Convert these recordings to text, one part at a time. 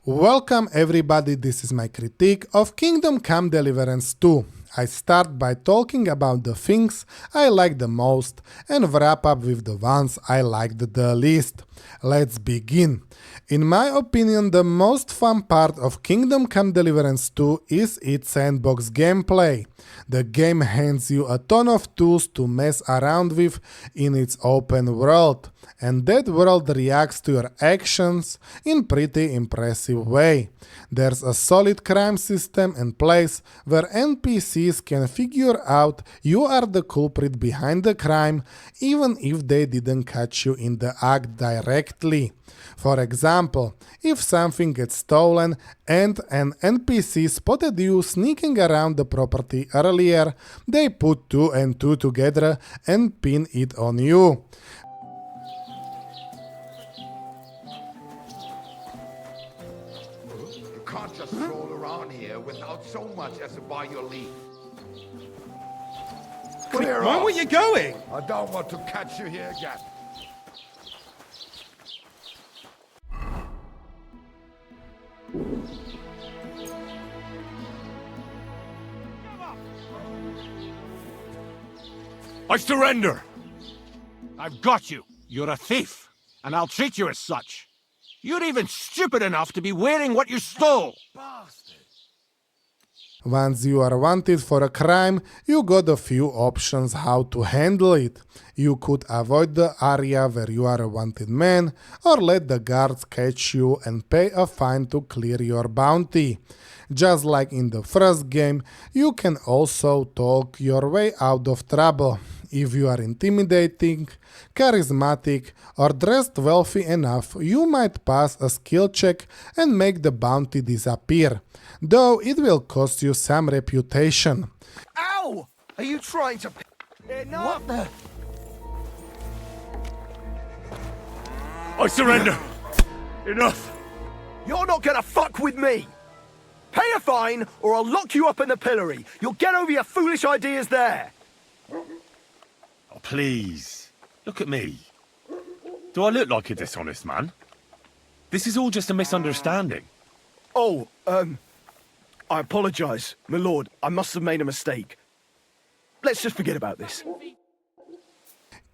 Welcome everybody, this is my critique of Kingdom Come Deliverance 2. I start by talking about the things I like the most and wrap up with the ones I liked the least. Let's begin. In my opinion, the most fun part of Kingdom Come Deliverance 2 is its sandbox gameplay. The game hands you a ton of tools to mess around with in its open world, and that world reacts to your actions in pretty impressive way. There's a solid crime system in place where NPCs can figure out you are the culprit behind the crime even if they didn't catch you in the act directly. For example, if something gets stolen and an NPC spotted you sneaking around the property earlier, they put 2 and 2 together and pin it on you. You can't just stroll around here without so much as to buy your leave. Clear Where off! were you going? I don't want to catch you here again. I surrender! I've got you. You're a thief, and I'll treat you as such. You're even stupid enough to be wearing what you stole! Once you are wanted for a crime, you got a few options how to handle it. You could avoid the area where you are a wanted man, or let the guards catch you and pay a fine to clear your bounty. Just like in the first game, you can also talk your way out of trouble. If you are intimidating, charismatic, or dressed wealthy enough, you might pass a skill check and make the bounty disappear, though it will cost you some reputation. Ow! Are you trying to... Enough! What the... I surrender! Enough! You're not gonna fuck with me! Pay a fine, or I'll lock you up in the pillory. You'll get over your foolish ideas there. Oh, please. Look at me. Do I look like a dishonest man? This is all just a misunderstanding. Oh, I apologize, my lord. I must have made a mistake. Let's just forget about this.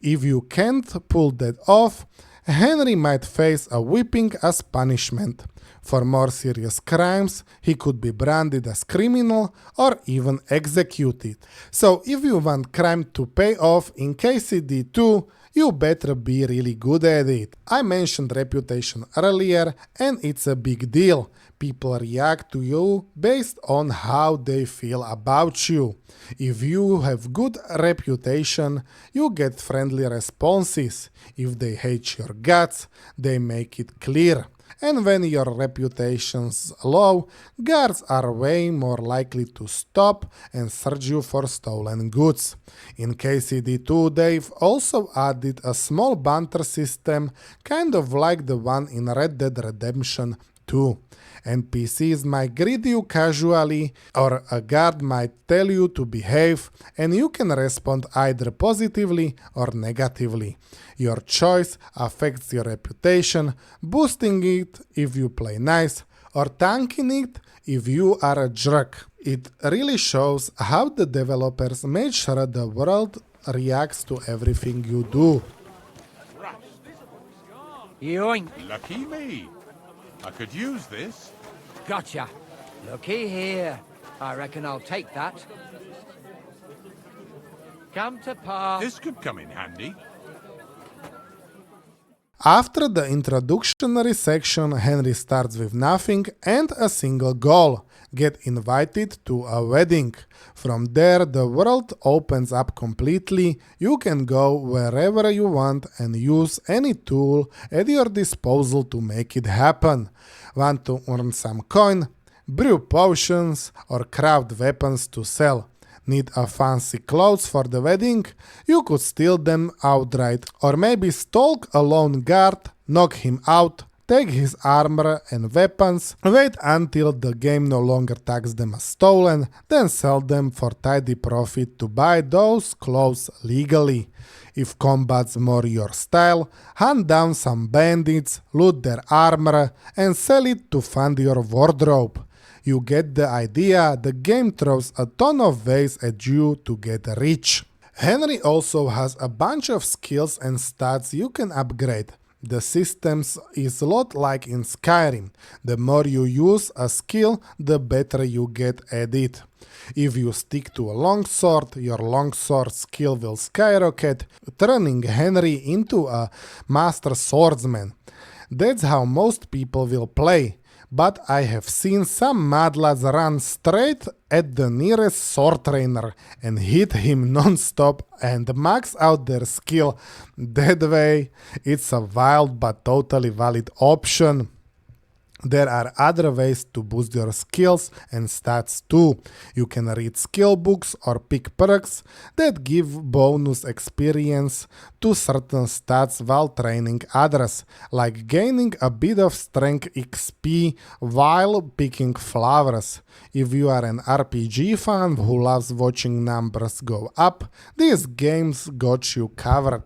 If you can't pull that off, Henry might face a whipping as punishment. For more serious crimes, he could be branded as criminal or even executed. So if you want crime to pay off in KCD 2, you better be really good at it. I mentioned reputation earlier, and it's a big deal. People react to you based on how they feel about you. If you have good reputation, you get friendly responses. If they hate your guts, they make it clear. And when your reputation's low, guards are way more likely to stop and search you for stolen goods. In KCD2, they've also added a small banter system, kind of like the one in Red Dead Redemption 2. NPCs might greet you casually, or a guard might tell you to behave, and you can respond either positively or negatively. Your choice affects your reputation, boosting it if you play nice, or tanking it if you are a jerk. It really shows how the developers made sure the world reacts to everything you do. Yoink. Lucky me. I could use this. Gotcha. Looky here. I reckon I'll take that. Come to pa. This could come in handy. After the introductory section, Henry starts with nothing and a single goal: get invited to a wedding. From there, the world opens up completely. You can go wherever you want and use any tool at your disposal to make it happen. Want to earn some coin? Brew potions or craft weapons to sell. Need a fancy clothes for the wedding? You could steal them outright, or maybe stalk a lone guard, knock him out, take his armor and weapons, wait until the game no longer tags them as stolen, then sell them for tidy profit to buy those clothes legally. If combat's more your style, hunt down some bandits, loot their armor, and sell it to fund your wardrobe. You get the idea, the game throws a ton of ways at you to get rich. Henry also has a bunch of skills and stats you can upgrade. The system is a lot like in Skyrim. The more you use a skill, the better you get at it. If you stick to a longsword, your longsword skill will skyrocket, turning Henry into a master swordsman. That's how most people will play. But I have seen some madlads run straight at the nearest sword trainer and hit him non-stop and max out their skill. That way, it's a wild but totally valid option. There are other ways to boost your skills and stats too. You can read skill books or pick perks that give bonus experience to certain stats while training others, like gaining a bit of strength XP while picking flowers. If you are an RPG fan who loves watching numbers go up, these games got you covered.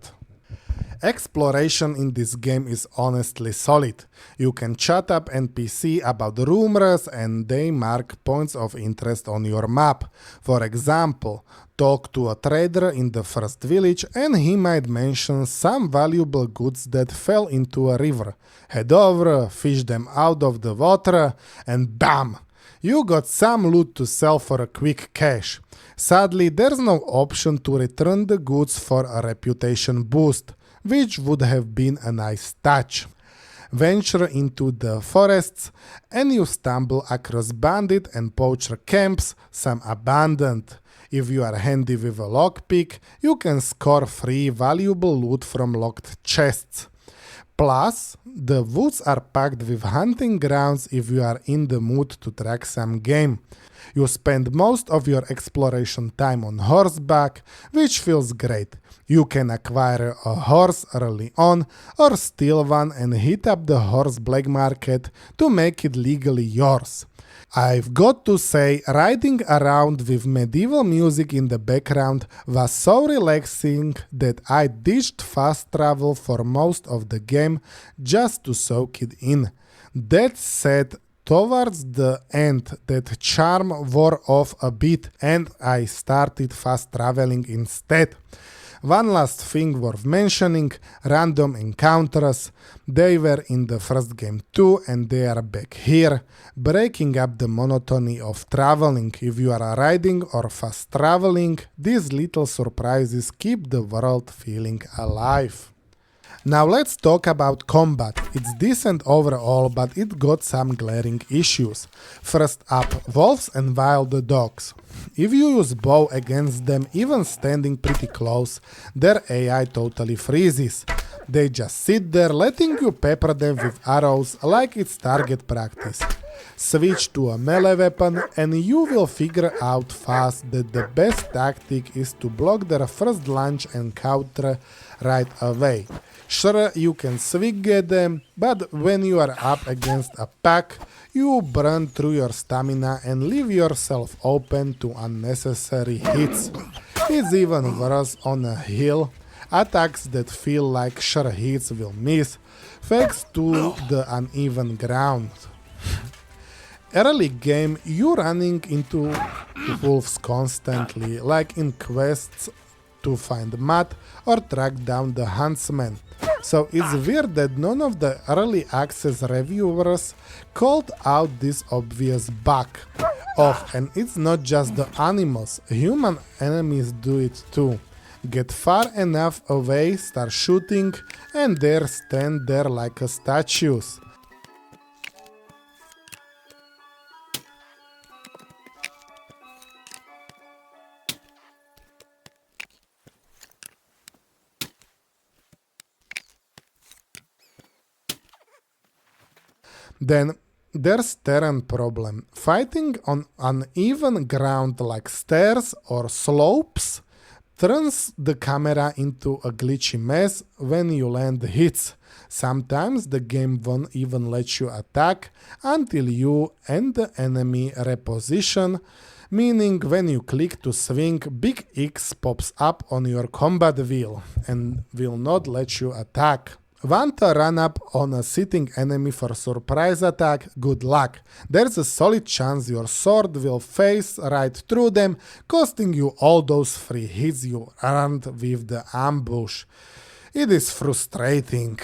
Exploration in this game is honestly solid. You can chat up NPC about rumors and they mark points of interest on your map. For example, talk to a trader in the first village and he might mention some valuable goods that fell into a river. Head over, fish them out of the water, and bam! You got some loot to sell for a quick cash. Sadly, there's no option to return the goods for a reputation boost, which would have been a nice touch. Venture into the forests and you stumble across bandit and poacher camps, some abandoned. If you are handy with a lockpick, you can score free valuable loot from locked chests. Plus, the woods are packed with hunting grounds if you are in the mood to track some game. You spend most of your exploration time on horseback, which feels great. You can acquire a horse early on or steal one and hit up the horse black market to make it legally yours. I've got to say, riding around with medieval music in the background was so relaxing that I ditched fast travel for most of the game just to soak it in. That said, towards the end, that charm wore off a bit and I started fast traveling instead. One last thing worth mentioning, random encounters. They were in the first game too and they are back here, breaking up the monotony of traveling. If you are riding or fast traveling, these little surprises keep the world feeling alive. Now let's talk about combat. It's decent overall, but it got some glaring issues. First up, wolves and wild dogs. If you use bow against them, even standing pretty close, their AI totally freezes. They just sit there letting you pepper them with arrows like it's target practice. Switch to a melee weapon and you will figure out fast that the best tactic is to block their first lunge and counter right away. Sure, you can swing at them, but when you are up against a pack, you burn through your stamina and leave yourself open to unnecessary hits. It's even worse on a hill. Attacks that feel like sure hits will miss, thanks to the uneven ground. Early game, you running into wolves constantly, like in quests to find mud or track down the huntsman. So it's weird that none of the early access reviewers called out this obvious bug. And it's not just the animals, human enemies do it too. Get far enough away, start shooting, and they stand there like a statues. Then there's terrain problem. Fighting on uneven ground like stairs or slopes turns the camera into a glitchy mess when you land hits. Sometimes the game won't even let you attack until you and the enemy reposition, meaning when you click to swing, big X pops up on your combat wheel and will not let you attack. Want to run up on a sitting enemy for surprise attack? Good luck. There's a solid chance your sword will phase right through them, costing you all those free hits you earned with the ambush. It is frustrating.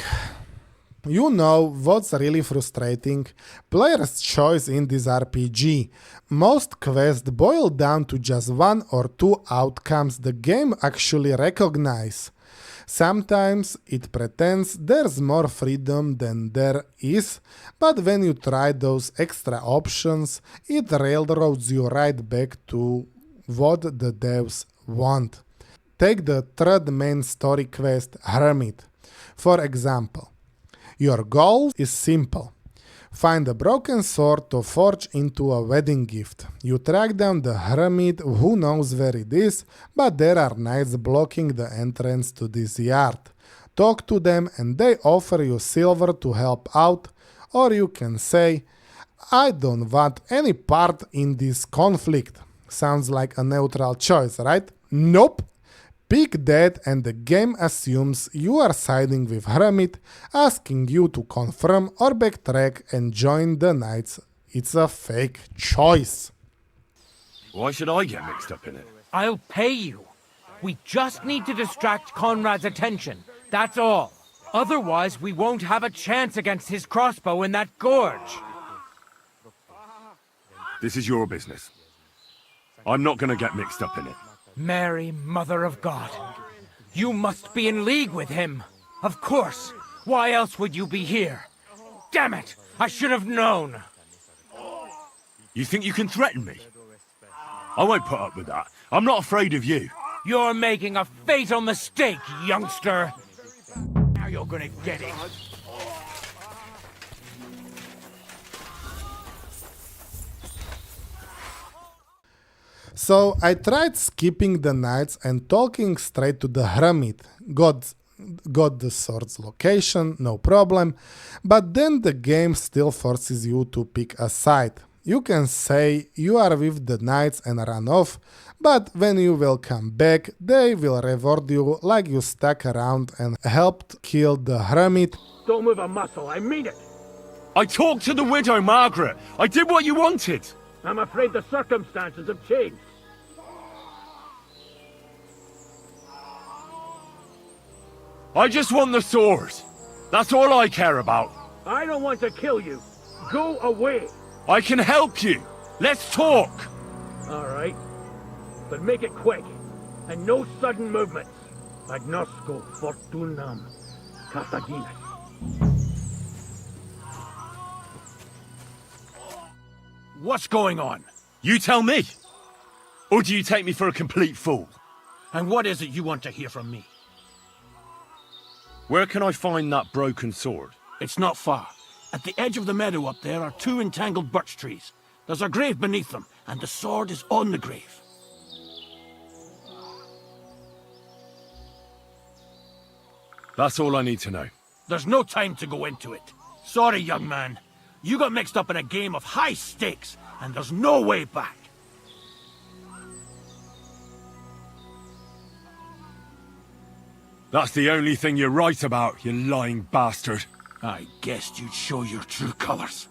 You know what's really frustrating? Player's choice in this RPG. Most quests boil down to just one or two outcomes the game actually recognizes. Sometimes it pretends there's more freedom than there is, but when you try those extra options, it railroads you right back to what the devs want. Take the third main story quest, Hermit. For example, your goal is simple. Find a broken sword to forge into a wedding gift. You track down the hermit who knows where it is, but there are knights blocking the entrance to this yard. Talk to them and they offer you silver to help out, or you can say, I don't want any part in this conflict. Sounds like a neutral choice, right? Nope. Pick that and the game assumes you are siding with Hermit, asking you to confirm or backtrack and join the knights. It's a fake choice. Why should I get mixed up in it? I'll pay you. We just need to distract Conrad's attention. That's all. Otherwise, we won't have a chance against his crossbow in that gorge. This is your business. I'm not gonna get mixed up in it. Mary, Mother of God. You must be in league with him. Of course. Why else would you be here? Damn it! I should have known. You think you can threaten me? I won't put up with that. I'm not afraid of you. You're making a fatal mistake, youngster. Now you're gonna get it. So I tried skipping the knights and talking straight to the hermit. Got the sword's location, no problem, but then the game still forces you to pick a side. You can say you are with the knights and run off, but when you will come back, they will reward you like you stuck around and helped kill the hermit. Don't move a muscle, I mean it. I talked to the widow, Margaret. I did what you wanted. I'm afraid the circumstances have changed. I just want the sword. That's all I care about. I don't want to kill you. Go away. I can help you. Let's talk. All right. But make it quick. And no sudden movements. Agnosco fortunam Carthaginus. What's going on? You tell me. Or do you take me for a complete fool? And what is it you want to hear from me? Where can I find that broken sword? It's not far. At the edge of the meadow up there are two entangled birch trees. There's a grave beneath them, and the sword is on the grave. That's all I need to know. There's no time to go into it. Sorry, young man. You got mixed up in a game of high stakes, and there's no way back. That's the only thing you're right about, you lying bastard. I guessed you'd show your true colors.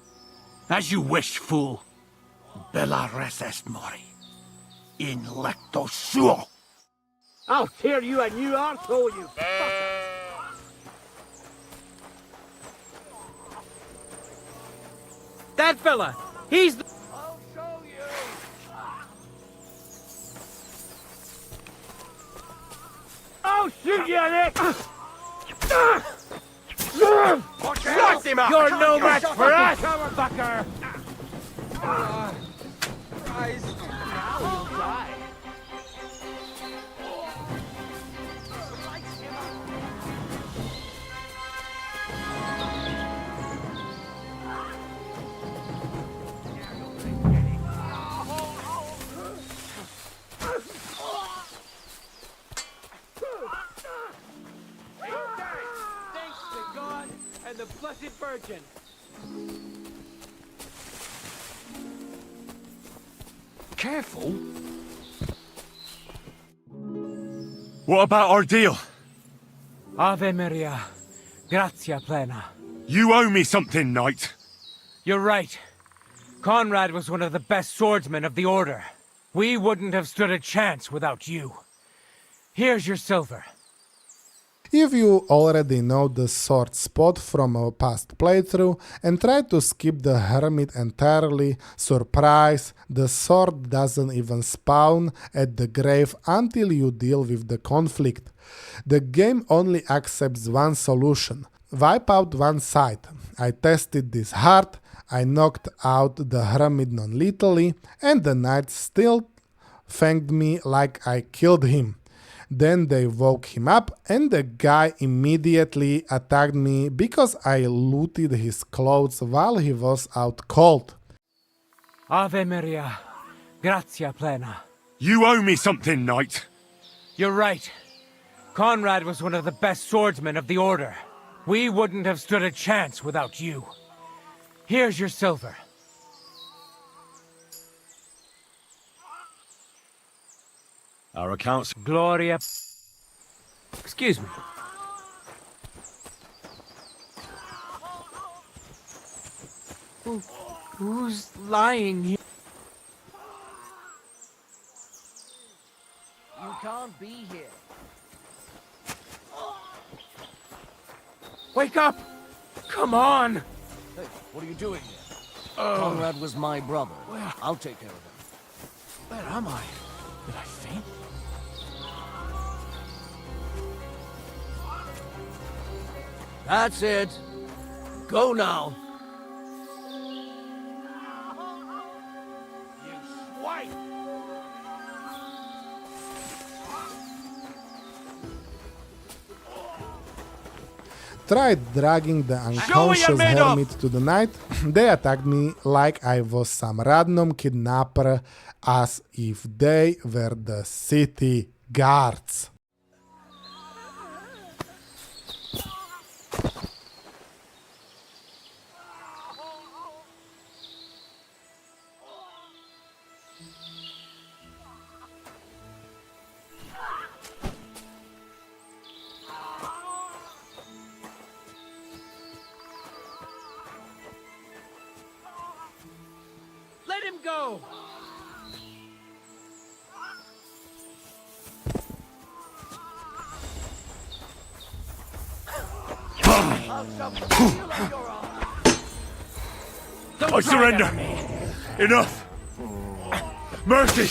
As you wish, fool. Bella res est mori. In lecto suo. I'll tear you a new arsehole, you fucker. That fella! He's the... I'll show you. I'll shoot you, Nick! Slice him up! You're no match for us, fucker! virgin. Careful. What about our deal? Ave Maria, gratia plena. You owe me something, knight. You're right. Conrad was one of the best swordsmen of the Order. We wouldn't have stood a chance without you. Here's your silver. If you already know the sword spot from a past playthrough and try to skip the hermit entirely, surprise, the sword doesn't even spawn at the grave until you deal with the conflict. The game only accepts one solution: wipe out one side. I tested this hard, I knocked out the hermit non-lethally, and the knight still thanked me like I killed him. Then they woke him up and the guy immediately attacked me because I looted his clothes while he was out cold. Ave Maria, gratia plena. You owe me something, knight. You're right. Conrad was one of the best swordsmen of the Order. We wouldn't have stood a chance without you. Here's your silver. Our accounts... Gloria... Excuse me. Who's lying here? You can't be here. Wake up! Come on! Hey, what are you doing here? Conrad was my brother. I'll take care of him. Where am I? Did I faint? That's it. Go now. You swine! Tried dragging the unconscious hermit to the night. They attacked me like I was some random kidnapper, as if they were the city guards. Let him go! I surrender! Enough! Mercy!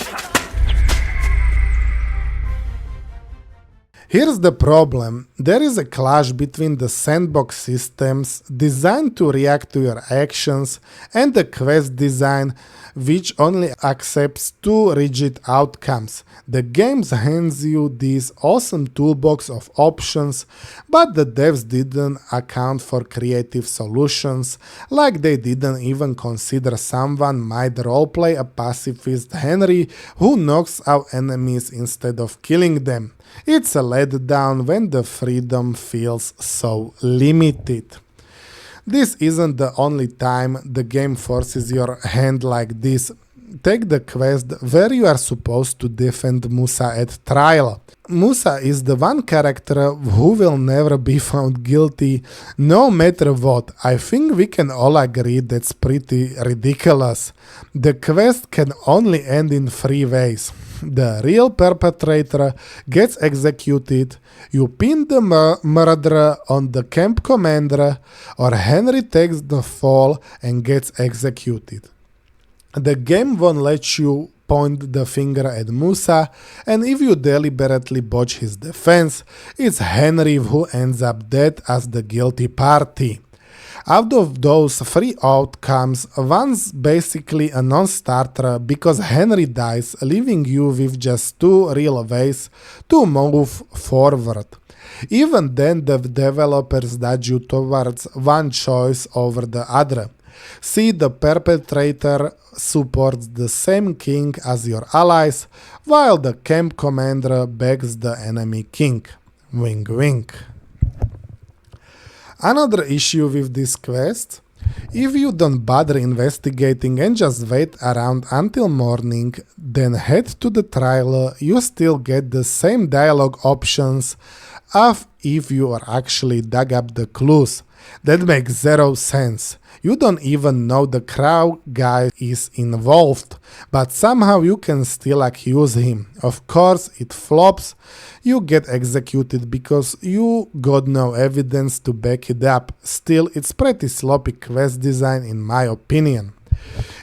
Here's the problem. There is a clash between the sandbox systems designed to react to your actions and the quest design which only accepts two rigid outcomes. The game hands you this awesome toolbox of options, but the devs didn't account for creative solutions, like they didn't even consider someone might roleplay a pacifist Henry who knocks out enemies instead of killing them. It's a letdown when the freedom feels so limited. This isn't the only time the game forces your hand like this. Take the quest where you are supposed to defend Musa at trial. Musa is the one character who will never be found guilty, no matter what. I think we can all agree that's pretty ridiculous. The quest can only end in three ways. The real perpetrator gets executed, you pin the murderer on the camp commander, or Henry takes the fall and gets executed. The game won't let you point the finger at Musa, and if you deliberately botch his defense, it's Henry who ends up dead as the guilty party. Out of those three outcomes, one's basically a non-starter because Henry dies, leaving you with just two real ways to move forward. Even then, the developers nudge you towards one choice over the other. See, the perpetrator supports the same king as your allies, while the camp commander backs the enemy king. Wink wink. Another issue with this quest: if you don't bother investigating and just wait around until morning, then head to the trailer, you still get the same dialogue options as if you are actually dug up the clues. That makes zero sense. You don't even know the crow guy is involved, but somehow you can still accuse him. Of course, it flops. You get executed because you got no evidence to back it up. Still, it's pretty sloppy quest design in my opinion.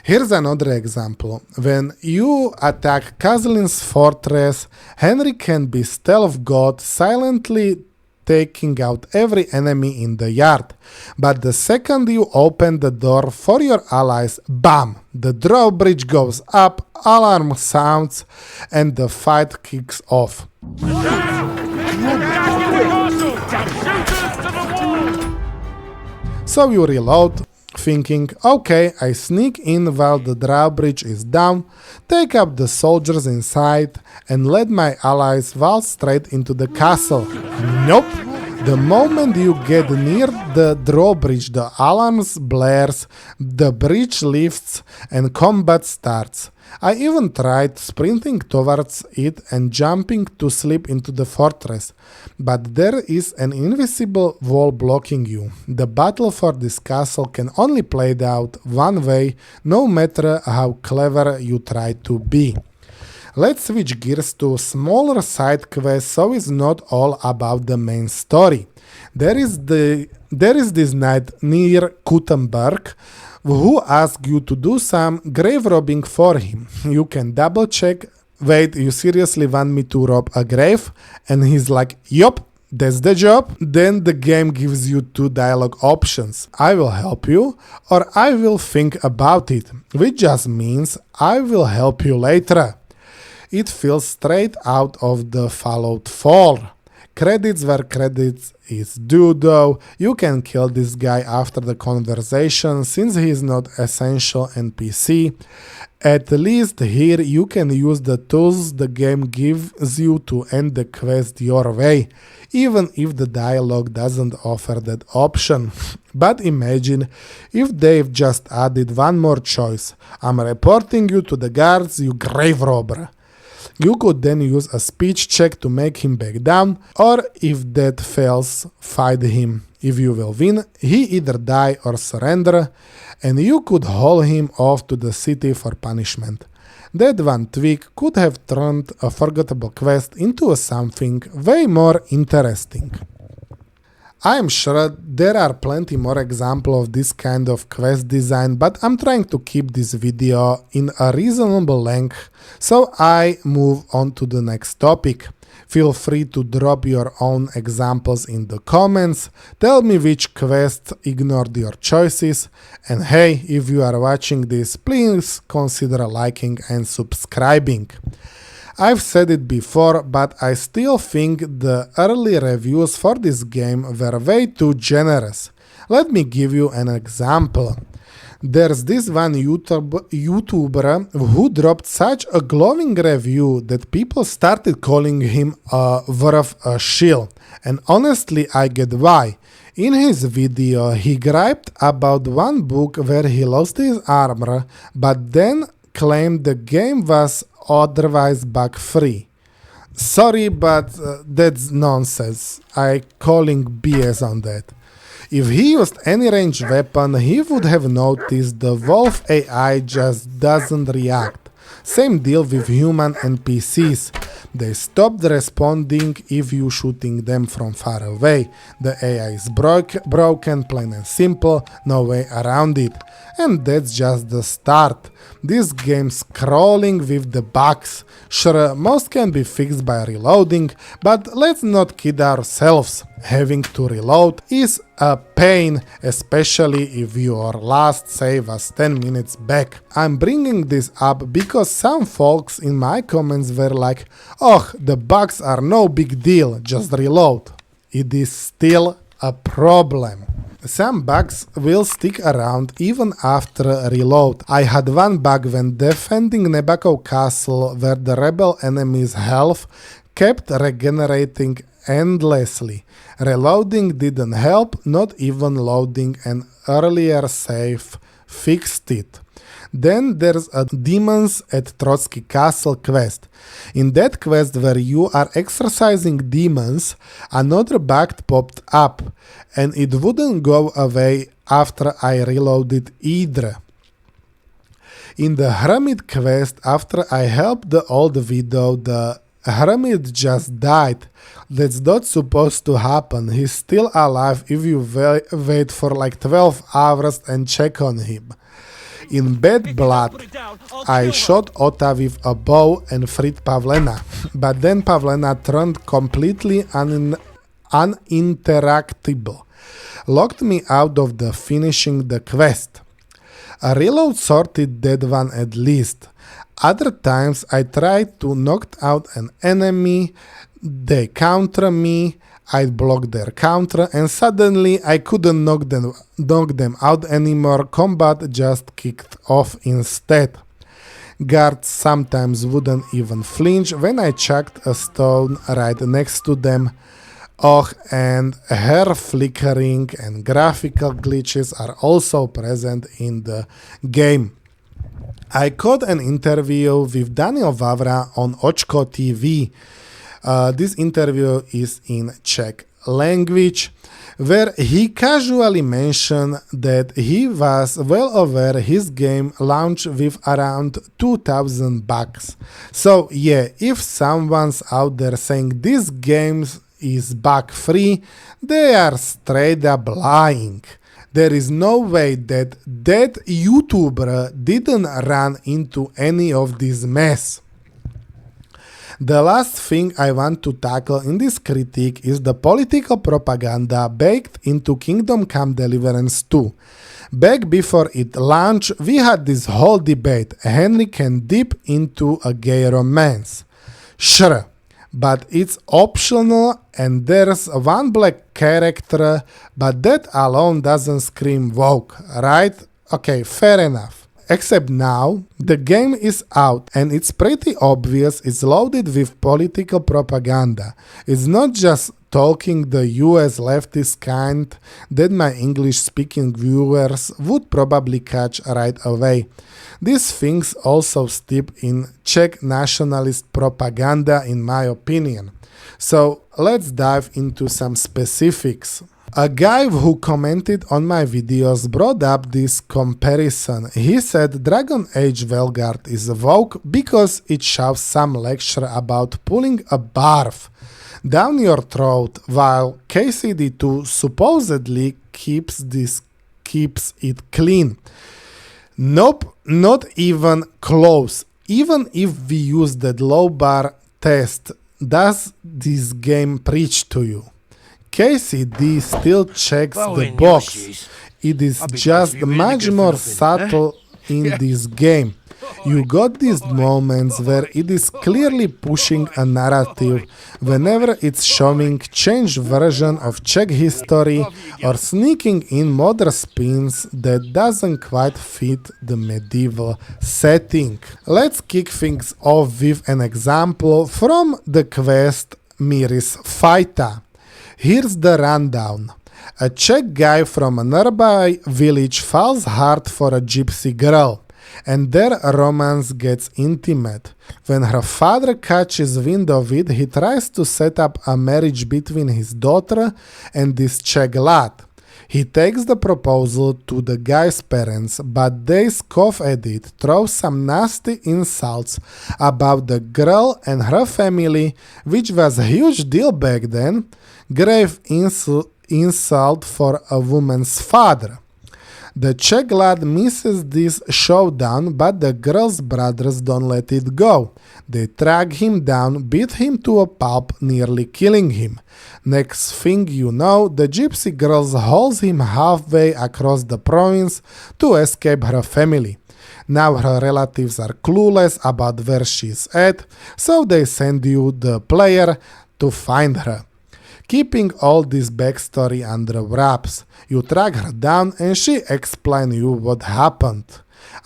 Here's another example. When you attack Caslin's fortress, Henry can be stealth god, silently taking out every enemy in the yard. But the second you open the door for your allies, bam! The drawbridge goes up, alarm sounds, and the fight kicks off. So you reload, thinking, okay, I sneak in while the drawbridge is down, take up the soldiers inside, and let my allies waltz straight into the castle. Nope! The moment you get near the drawbridge, the alarms blares, the bridge lifts, and combat starts. I even tried sprinting towards it and jumping to slip into the fortress, but there is an invisible wall blocking you. The battle for this castle can only be played out one way, no matter how clever you try to be. Let's switch gears to smaller side quests so it's not all about the main story. There is this knight near Kuttenberg who asks you to do some grave robbing for him. You can double check, wait, you seriously want me to rob a grave? And he's like, yup, that's the job. Then the game gives you two dialogue options. I will help you, or I will think about it, which just means I will help you later. It feels straight out of the Fallout 4. Credits where credits is due though. You can kill this guy after the conversation since he is not essential NPC. At least here you can use the tools the game gives you to end the quest your way, even if the dialogue doesn't offer that option. But imagine if they've just added one more choice. I'm reporting you to the guards, you grave robber. You could then use a speech check to make him back down, or if that fails, fight him. If you will win, he either die or surrender, and you could haul him off to the city for punishment. That one tweak could have turned a forgettable quest into something way more interesting. I am sure there are plenty more examples of this kind of quest design, but I'm trying to keep this video in a reasonable length, so I move on to the next topic. Feel free to drop your own examples in the comments, tell me which quests ignored your choices, and hey, if you are watching this, please consider liking and subscribing. I've said it before, but I still think the early reviews for this game were way too generous. Let me give you an example. There's this one YouTuber who dropped such a glowing review that people started calling him worth a shill. And honestly, I get why. In his video, he griped about one book where he lost his armor, but then claimed the game was otherwise bug-free. Sorry, but that's nonsense. I calling BS on that. If he used any ranged weapon, he would have noticed the wolf AI just doesn't react. Same deal with human NPCs. They stopped responding if you shooting them from far away. The AI is broken, plain and simple, no way around it. And that's just the start. This game's crawling with the bugs. Sure, most can be fixed by reloading, but let's not kid ourselves. Having to reload is a pain, especially if your last save was 10 minutes back. I'm bringing this up because some folks in my comments were like, oh, the bugs are no big deal, just reload. It is still a problem. Some bugs will stick around even after reload. I had one bug when defending Nebakov castle where the rebel enemy's health kept regenerating endlessly. Reloading didn't help, not even loading an earlier save fixed it. Then there's a Demons at Trotsky Castle quest. In that quest where you are exorcising demons, another bug popped up, and it wouldn't go away after I reloaded either. In the Hermit quest, after I helped the old widow, the Hermit just died. That's not supposed to happen. He's still alive if you wait for like 12 hours and check on him. In Bad Blood, I shot Ota with a bow and freed Pavlena, but then Pavlena turned completely uninteractable, locked me out of the finishing the quest. A reload sorted that one at least. Other times I tried to knock out an enemy, they counter me, I'd block their counter, and suddenly I couldn't knock them out anymore. Combat just kicked off instead. Guards sometimes wouldn't even flinch when I chucked a stone right next to them. And hair flickering and graphical glitches are also present in the game. I caught an interview with Daniel Vavra on Očko TV. This interview is in Czech language, where he casually mentioned that he was well aware his game launched with around 2,000 bugs. So yeah, if someone's out there saying this game is bug-free, they are straight up lying. There is no way that YouTuber didn't run into any of this mess. The last thing I want to tackle in this critique is the political propaganda baked into Kingdom Come Deliverance 2. Back before it launched, we had this whole debate: Henry can dip into a gay romance. Sure, but it's optional and there's one black character, but that alone doesn't scream woke, right? Okay, fair enough. Except now, the game is out and it's pretty obvious it's loaded with political propaganda. It's not just talking the US leftist kind that my English-speaking viewers would probably catch right away. These things also steep in Czech nationalist propaganda, in my opinion. So let's dive into some specifics. A guy who commented on my videos brought up this comparison. He said Dragon Age Velgard is woke because it shows some lecture about pulling a barf down your throat, while KCD2 supposedly keeps it clean. Nope, not even close. Even if we use that low bar test, does this game preach to you? KCD still checks the box. It is just much more subtle in this game. You got these moments where it is clearly pushing a narrative whenever it's showing changed version of Czech history or sneaking in modern spins that doesn't quite fit the medieval setting. Let's kick things off with an example from the quest Miris Fajta. Here's the rundown. A Czech guy from a nearby village falls hard for a gypsy girl, and their romance gets intimate. When her father catches wind of it, he tries to set up a marriage between his daughter and this Czech lad. He takes the proposal to the guy's parents, but they scoff at it, throw some nasty insults about the girl and her family, which was a huge deal back then. Grave insult for a woman's father. The Czech lad misses this showdown, but the girl's brothers don't let it go. They track him down, beat him to a pulp, nearly killing him. Next thing you know, the gypsy girl hauls him halfway across the province to escape her family. Now her relatives are clueless about where she's at, so they send you, the player, to find her. Keeping all this backstory under wraps, you track her down and she explains you what happened.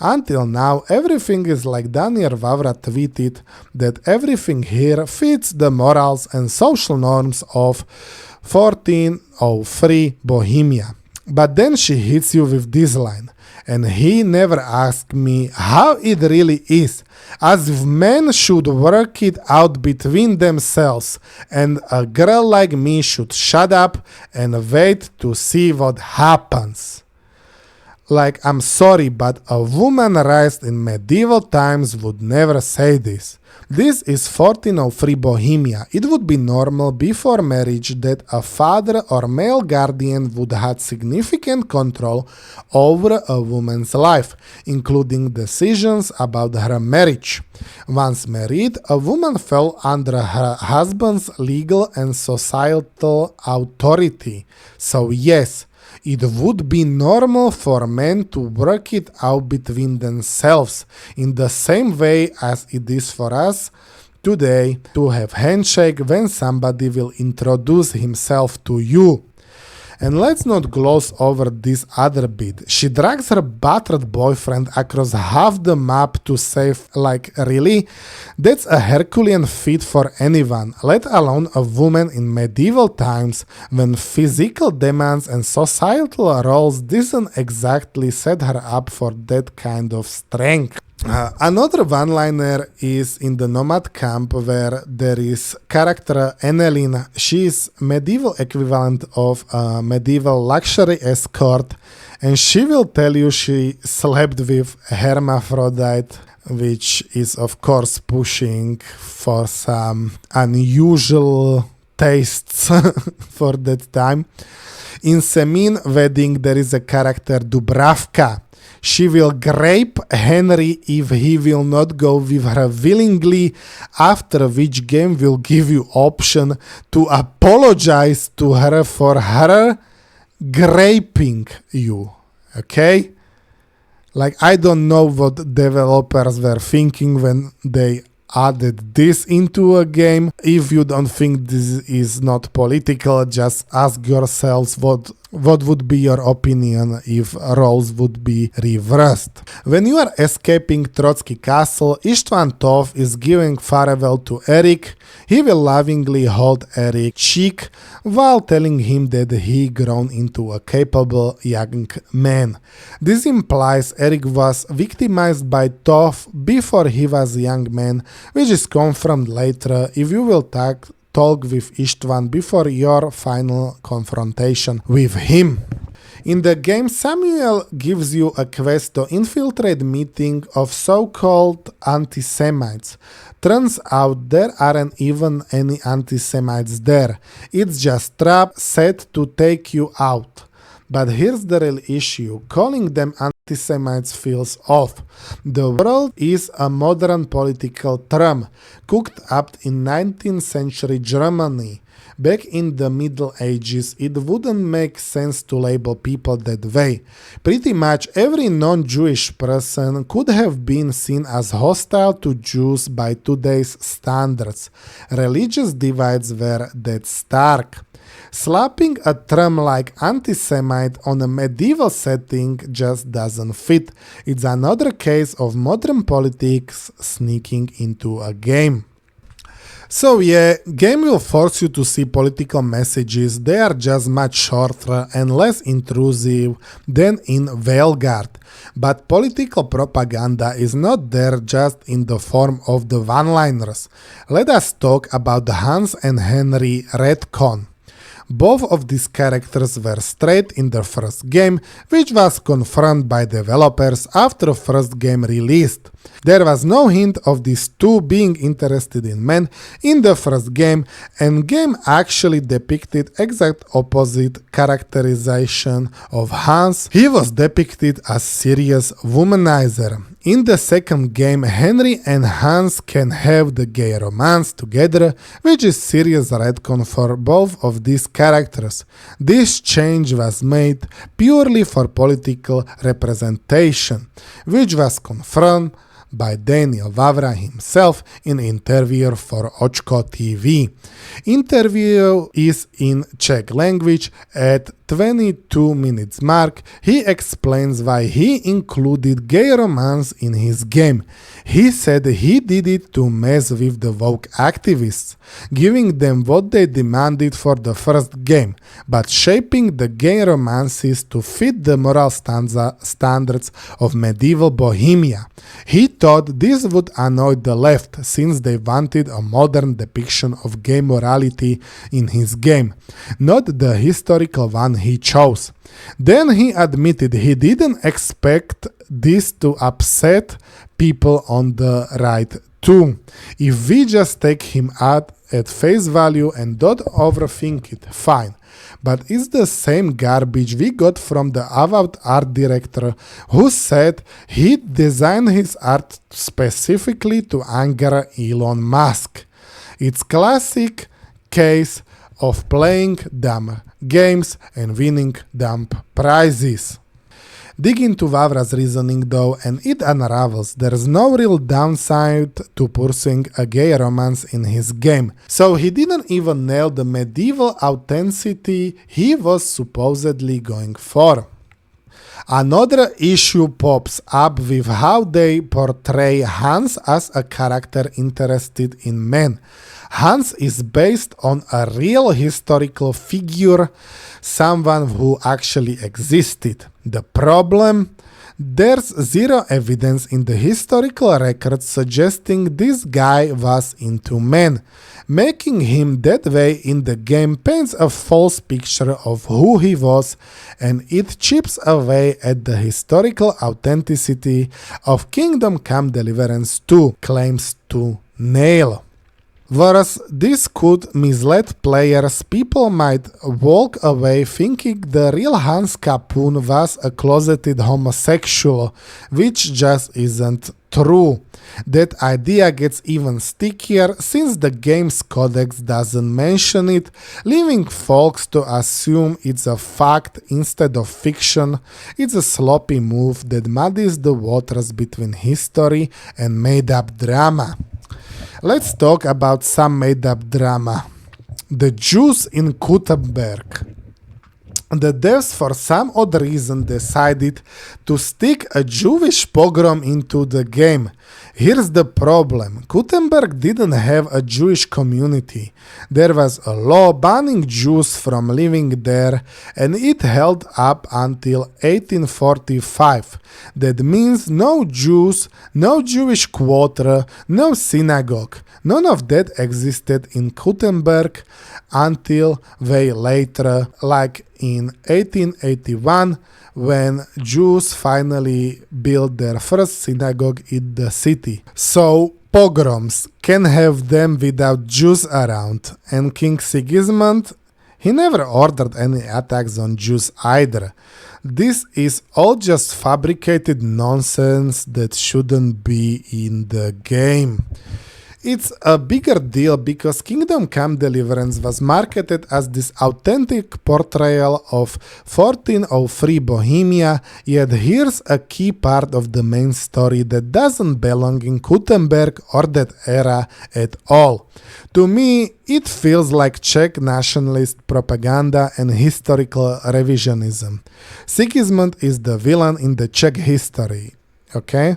Until now, everything is like Daniel Vavra tweeted, that everything here fits the morals and social norms of 1403 Bohemia. But then she hits you with this line, and he never asked me how it really is, as if men should work it out between themselves, and a girl like me should shut up and wait to see what happens. Like, I'm sorry, but a woman raised in medieval times would never say this. This is 1403 Bohemia. It would be normal before marriage that a father or male guardian would have significant control over a woman's life, including decisions about her marriage. Once married, a woman fell under her husband's legal and societal authority. So yes, it would be normal for men to work it out between themselves in the same way as it is for us today to have handshake when somebody will introduce himself to you. And let's not gloss over this other bit. She drags her battered boyfriend across half the map to save, like, really? That's a Herculean feat for anyone, let alone a woman in medieval times when physical demands and societal roles didn't exactly set her up for that kind of strength. Another one-liner is in the Nomad camp where there is character Annelin. She is medieval equivalent of a medieval luxury escort, and she will tell you she slept with hermaphrodite, which is of course pushing for some unusual tastes for that time. In Semin wedding there is a character Dubravka. She will grape Henry if he will not go with her willingly, after which game will give you option to apologize to her for her graping you. Okay? Like, I don't know what developers were thinking when they added this into a game. If you don't think this is not political, just ask yourselves what would be your opinion if roles would be reversed. When you are escaping Trotsky Castle, Istvan Tov is giving farewell to Eric. He will lovingly hold Eric's cheek while telling him that he grown into a capable young man. This implies Eric was victimized by Tov before he was a young man, which is confirmed later if you will talk with Istvan before your final confrontation with him. In the game, Samuel gives you a quest to infiltrate meeting of so-called anti-Semites. Turns out there aren't even any anti-Semites there. It's just trap set to take you out. But here's the real issue. Calling them anti-Semites feels off. The world is a modern political term, cooked up in 19th century Germany. Back in the Middle Ages, it wouldn't make sense to label people that way. Pretty much every non-Jewish person could have been seen as hostile to Jews by today's standards. Religious divides were that stark. Slapping a term like anti-Semite on a medieval setting just doesn't fit. It's another case of modern politics sneaking into a game. So yeah, game will force you to see political messages. They are just much shorter and less intrusive than in Veilguard. But political propaganda is not there just in the form of the one-liners. Let us talk about Hans and Henry retcon. Both of these characters were straight in the first game, which was confirmed by developers after first game released. There was no hint of these two being interested in men in the first game, and game actually depicted exact opposite characterization of Hans. He was depicted as serious womanizer. In the second game, Henry and Hans can have the gay romance together, which is serious retcon for both of these characters. This change was made purely for political representation, which was confirmed by Daniel Vavra himself in interview for Očko TV. Interview is in Czech language at 22 minutes mark, he explains why he included gay romance in his game. He said he did it to mess with the woke activists, giving them what they demanded for the first game, but shaping the gay romances to fit the moral standards of medieval Bohemia. He thought this would annoy the left, since they wanted a modern depiction of gay morality in his game, not the historical one he chose. Then he admitted he didn't expect this to upset people on the right too. If we just take him at face value and don't overthink it, fine. But it's the same garbage we got from the avowed art director who said he designed his art specifically to anger Elon Musk. It's classic case of playing dumb games and winning dumb prizes. Dig into Vavra's reasoning though, and it unravels there's no real downside to pursuing a gay romance in his game. So he didn't even nail the medieval authenticity he was supposedly going for. Another issue pops up with how they portray Hans as a character interested in men. Hans is based on a real historical figure, someone who actually existed. The problem? There's zero evidence in the historical records suggesting this guy was into men. Making him that way in the game paints a false picture of who he was, and it chips away at the historical authenticity of Kingdom Come Deliverance 2 claims to nail. Whereas this could mislead players, people might walk away thinking the real Hans Capun was a closeted homosexual, which just isn't true. That idea gets even stickier since the game's codex doesn't mention it, leaving folks to assume it's a fact instead of fiction. It's a sloppy move that muddies the waters between history and made-up drama. Let's talk about some made-up drama. The Jews in Gutenberg. The devs for some odd reason decided to stick a Jewish pogrom into the game. Here's the problem. Gutenberg didn't have a Jewish community. There was a law banning Jews from living there, and it held up until 1845. That means no Jews, no Jewish quarter, no synagogue. None of that existed in Gutenberg until way later, like in 1881, when Jews finally built their first synagogue in the city. So pogroms can have them without Jews around, and King Sigismund, he never ordered any attacks on Jews either. This is all just fabricated nonsense that shouldn't be in the game. It's a bigger deal because Kingdom Come Deliverance was marketed as this authentic portrayal of 1403 Bohemia, yet here's a key part of the main story that doesn't belong in Gutenberg or that era at all. To me, it feels like Czech nationalist propaganda and historical revisionism. Sigismund is the villain in the Czech history, okay?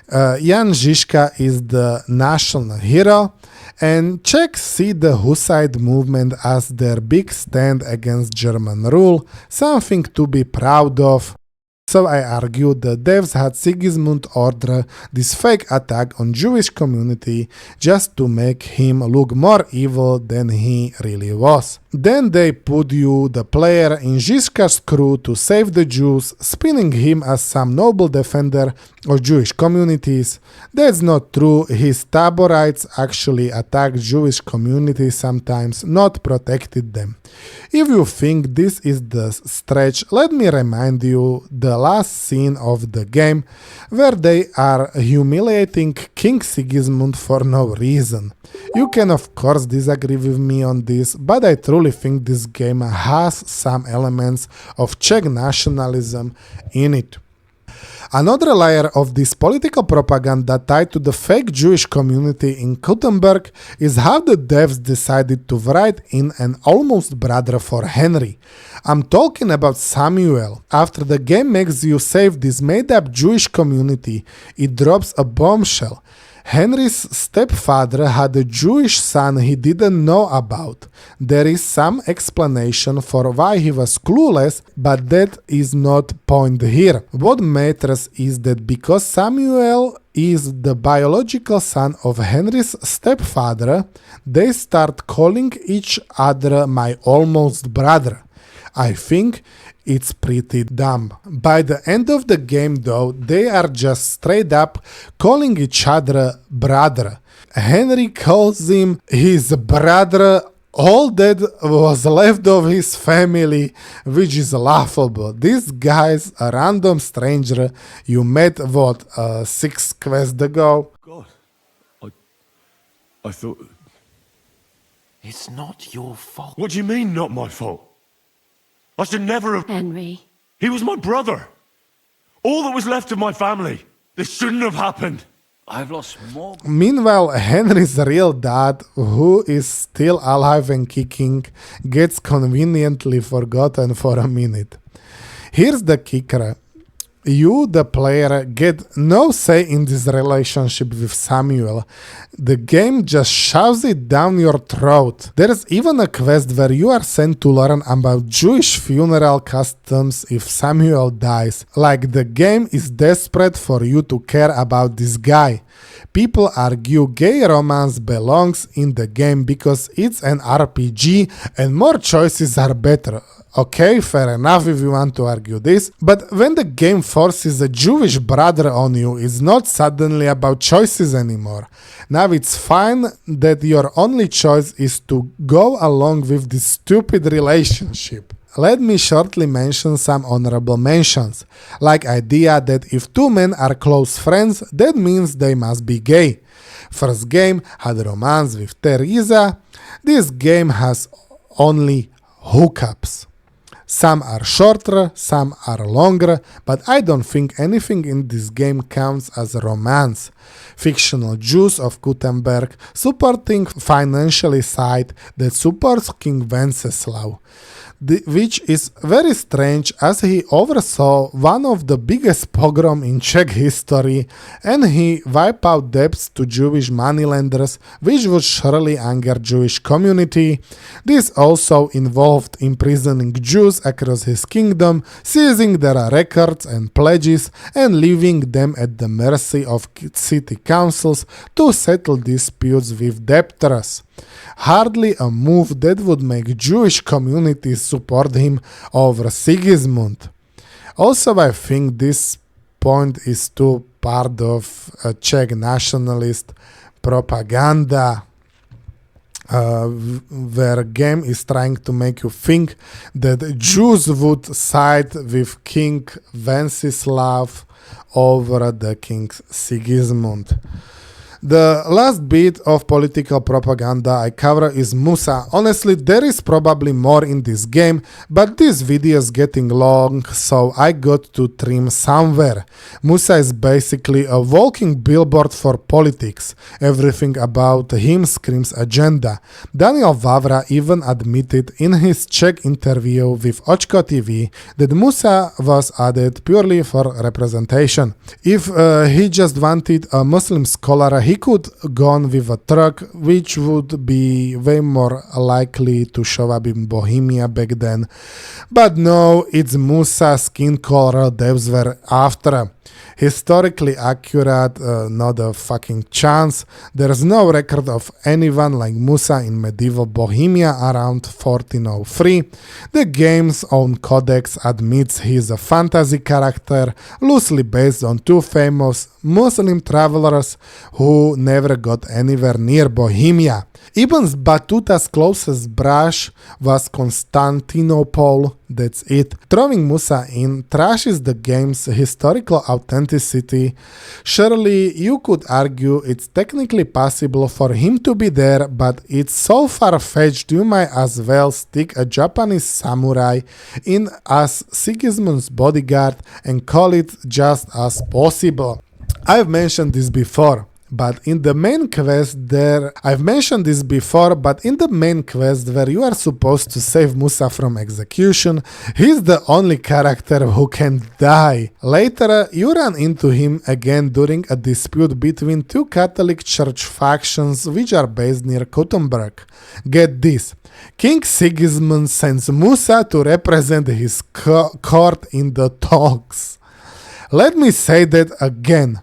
Jan Žižka is the national hero, and Czechs see the Hussite movement as their big stand against German rule, something to be proud of. So I argue the devs had Sigismund order this fake attack on Jewish community just to make him look more evil than he really was. Then they put you, the player, in Žižka's crew to save the Jews, spinning him as some noble defender of Jewish communities. That's not true. His Taborites actually attacked Jewish communities sometimes, not protected them. If you think this is the stretch, let me remind you the last scene of the game, where they are humiliating King Sigismund for no reason. You can of course disagree with me on this, but I truly think this game has some elements of Czech nationalism in it. Another layer of this political propaganda tied to the fake Jewish community in Gutenberg is how the devs decided to write in an almost brother for Henry. I'm talking about Samuel. After the game makes you save this made-up Jewish community, it drops a bombshell. Henry's stepfather had a Jewish son he didn't know about. There is some explanation for why he was clueless, but that is not point here. What matters is that because Samuel is the biological son of Henry's stepfather, they start calling each other my almost brother. I think it's pretty dumb. By the end of the game though, they are just straight up calling each other brother. Henry calls him his brother, all that was left of his family, which is laughable. This guy's a random stranger you met, 6 quests ago? God, I thought... It's not your fault. What do you mean, not my fault? I should never have... Henry. He was my brother. All that was left of my family. This shouldn't have happened. I've lost more. Meanwhile, Henry's real dad, who is still alive and kicking, gets conveniently forgotten for a minute. Here's the kicker. You, the player, get no say in this relationship with Samuel. The game just shoves it down your throat. There's even a quest where you are sent to learn about Jewish funeral customs if Samuel dies. Like the game is desperate for you to care about this guy. People argue gay romance belongs in the game because it's an RPG and more choices are better. Okay, fair enough if you want to argue this, but when the game forces a Jewish brother on you, it's not suddenly about choices anymore. Now it's fine that your only choice is to go along with this stupid relationship. Let me shortly mention some honorable mentions, like idea that if two men are close friends, that means they must be gay. First game had romance with Teresa, this game has only hookups. Some are shorter, some are longer, but I don't think anything in this game counts as romance. Fictional Jews of Gutenberg supporting financially side that supports King Wenceslaw, which is very strange as he oversaw one of the biggest pogrom in Czech history and he wiped out debts to Jewish moneylenders, which would surely anger Jewish community. This also involved imprisoning Jews across his kingdom, seizing their records and pledges and leaving them at the mercy of city councils to settle disputes with debtors. Hardly a move that would make Jewish communities support him over Sigismund. Also, I think this point is too part of Czech nationalist propaganda, where game is trying to make you think that Jews would side with King Wenceslaw over the King Sigismund. The last bit of political propaganda I cover is Musa. Honestly, there is probably more in this game, but this video is getting long, so I got to trim somewhere. Musa is basically a walking billboard for politics. Everything about him screams agenda. Daniel Vavra even admitted in his Czech interview with Očko TV that Musa was added purely for representation. If he just wanted a Muslim scholar, he could gone with a truck, which would be way more likely to show up in Bohemia back then. But no, it's Musa skin color devs were after. Historically accurate, not a fucking chance. There's no record of anyone like Musa in medieval Bohemia around 1403. The game's own codex admits he's a fantasy character, loosely based on two famous Muslim travelers who never got anywhere near Bohemia. Ibn Battuta's closest brush was Constantinople, That's it. Throwing Musa in trashes the game's historical authenticity. Surely you could argue it's technically possible for him to be there, but it's so far-fetched you might as well stick a Japanese samurai in as Sigismund's bodyguard and call it just as possible. I've mentioned this before. But in the main quest where you are supposed to save Musa from execution, he's the only character who can die. Later, you run into him again during a dispute between two Catholic Church factions which are based near Kuttenberg. Get this. King Sigismund sends Musa to represent his court in the talks. Let me say that again.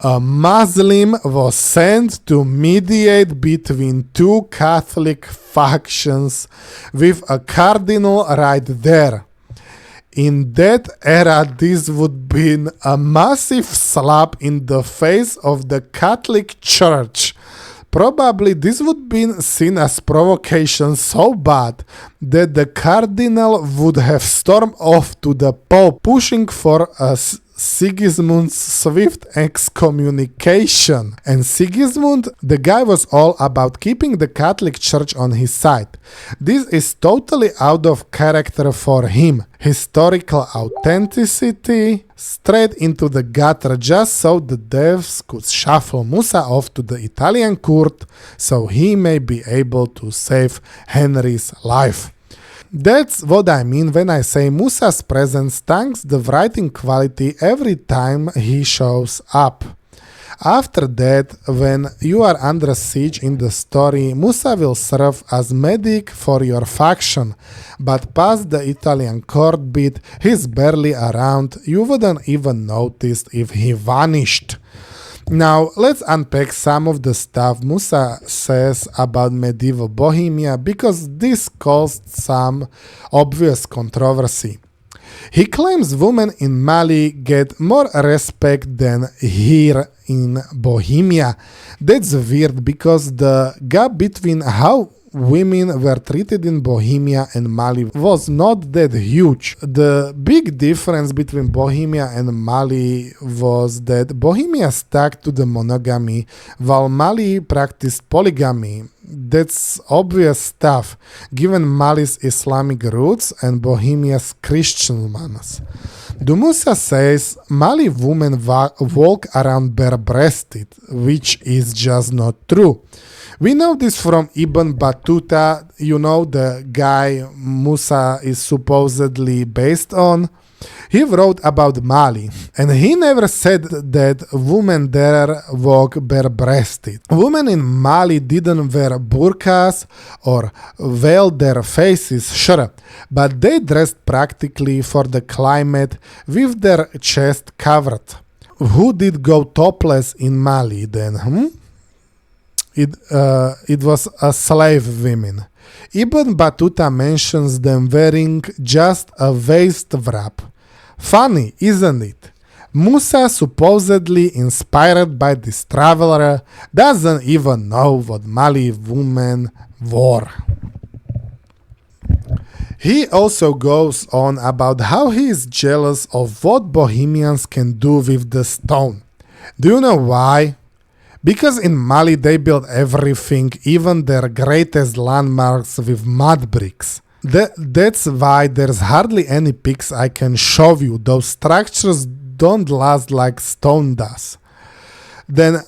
A Muslim was sent to mediate between two Catholic factions with a cardinal right there. In that era, this would be a massive slap in the face of the Catholic Church. Probably this would be seen as provocation so bad that the cardinal would have stormed off to the Pope, pushing for a Sigismund's swift excommunication. And Sigismund, the guy was all about keeping the Catholic Church on his side. This is totally out of character for him. Historical authenticity straight into the gutter just so the devs could shuffle Musa off to the Italian court so he may be able to save Henry's life. That's what I mean when I say Musa's presence tanks the writing quality every time he shows up. After that, when you are under siege in the story, Musa will serve as medic for your faction, but past the Italian court bit, he's barely around, you wouldn't even notice if he vanished. Now, let's unpack some of the stuff Musa says about medieval Bohemia because this caused some obvious controversy. He claims women in Mali get more respect than here in Bohemia. That's weird because the gap between how women were treated in Bohemia and Mali was not that huge. The big difference between Bohemia and Mali was that Bohemia stuck to the monogamy while Mali practiced polygamy. That's obvious stuff given Mali's Islamic roots and Bohemia's Christian ones. Musa says Mali women walk around bare-breasted, which is just not true. We know this from Ibn Battuta, you know, the guy Musa is supposedly based on. He wrote about Mali, and he never said that women there walk bare-breasted. Women in Mali didn't wear burqas or veil their faces, sure, but they dressed practically for the climate with their chest covered. Who did go topless in Mali then, It was a slave women. Ibn Battuta mentions them wearing just a waist wrap. Funny, isn't it? Musa, supposedly inspired by this traveler, doesn't even know what Mali women wore. He also goes on about how he is jealous of what Bohemians can do with the stone. Do you know why? Because in Mali they build everything, even their greatest landmarks, with mud bricks. That's why there's hardly any pics I can show you. Those structures don't last like stone does. Then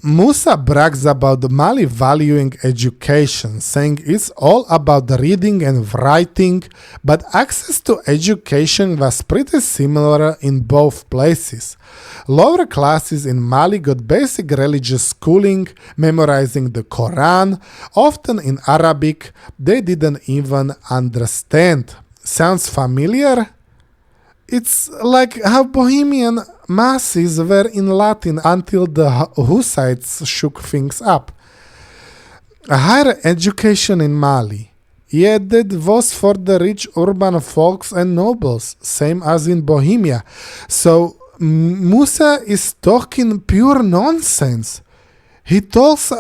Musa brags about Mali valuing education, saying it's all about reading and writing, but access to education was pretty similar in both places. Lower classes in Mali got basic religious schooling, memorizing the Quran, often in Arabic they didn't even understand. Sounds familiar? It's like how Bohemian masses were in Latin until the Hussites shook things up. A higher education in Mali. Yeah, that was for the rich urban folks and nobles, same as in Bohemia. So Musa is talking pure nonsense. He talks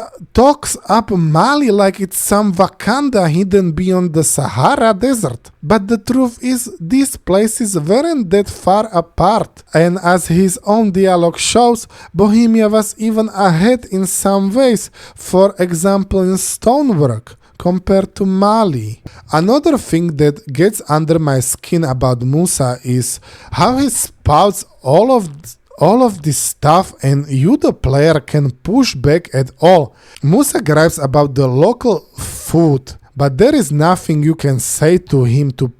up Mali like it's some Wakanda hidden beyond the Sahara Desert. But the truth is, these places weren't that far apart. And as his own dialogue shows, Bohemia was even ahead in some ways, for example in stonework, compared to Mali. Another thing that gets under my skin about Musa is how he spouts all of this stuff and you the player can push back at all. Musa gripes about the local food, but there is nothing you can say to him to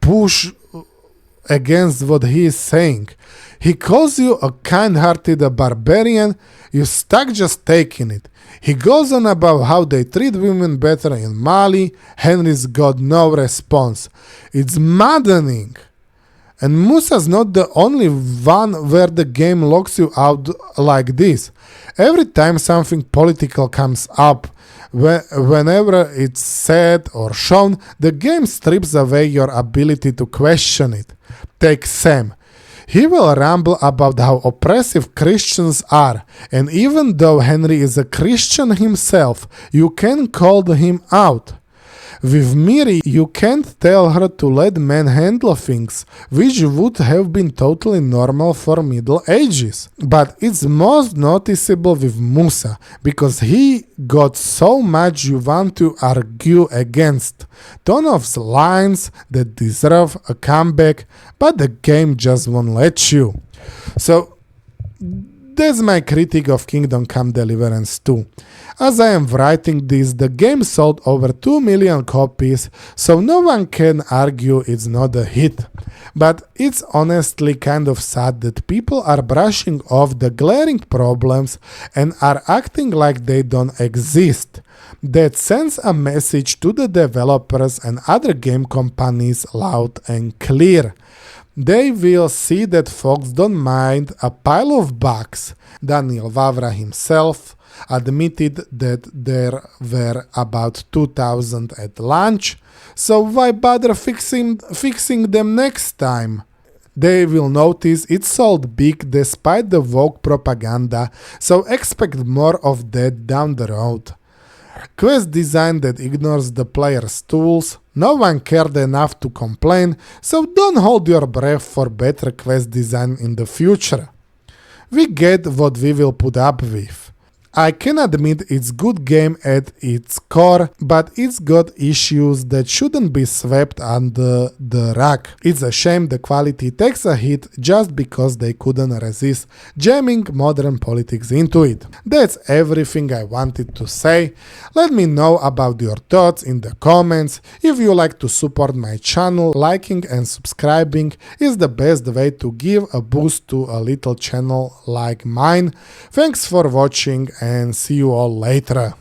push against what he is saying. He calls you a kind-hearted barbarian, you stuck just taking it. He goes on about how they treat women better in Mali. Henry's got no response. It's maddening. And Musa's not the only one where the game locks you out like this. Every time something political comes up, whenever it's said or shown, the game strips away your ability to question it. Take Sam. He will ramble about how oppressive Christians are, and even though Henry is a Christian himself, you can call him out. With Miri, you can't tell her to let men handle things, which would have been totally normal for Middle Ages. But it's most noticeable with Musa, because he got so much you want to argue against. Ton of lines that deserve a comeback, but the game just won't let you. So, that's my critique of Kingdom Come Deliverance 2. As I am writing this, the game sold over 2 million copies, so no one can argue it's not a hit. But it's honestly kind of sad that people are brushing off the glaring problems and are acting like they don't exist. That sends a message to the developers and other game companies loud and clear. They will see that folks don't mind a pile of bugs. Daniel Vavra himself admitted that there were about 2,000 at launch, so why bother fixing them next time? They will notice it sold big despite the woke propaganda, so expect more of that down the road. Quest design that ignores the player's tools. No one cared enough to complain, so don't hold your breath for better quest design in the future. We get what we will put up with. I can admit it's good game at its core, but it's got issues that shouldn't be swept under the rug. It's a shame the quality takes a hit just because they couldn't resist jamming modern politics into it. That's everything I wanted to say. Let me know about your thoughts in the comments. If you like to support my channel, liking and subscribing is the best way to give a boost to a little channel like mine. Thanks for watching and see you all later.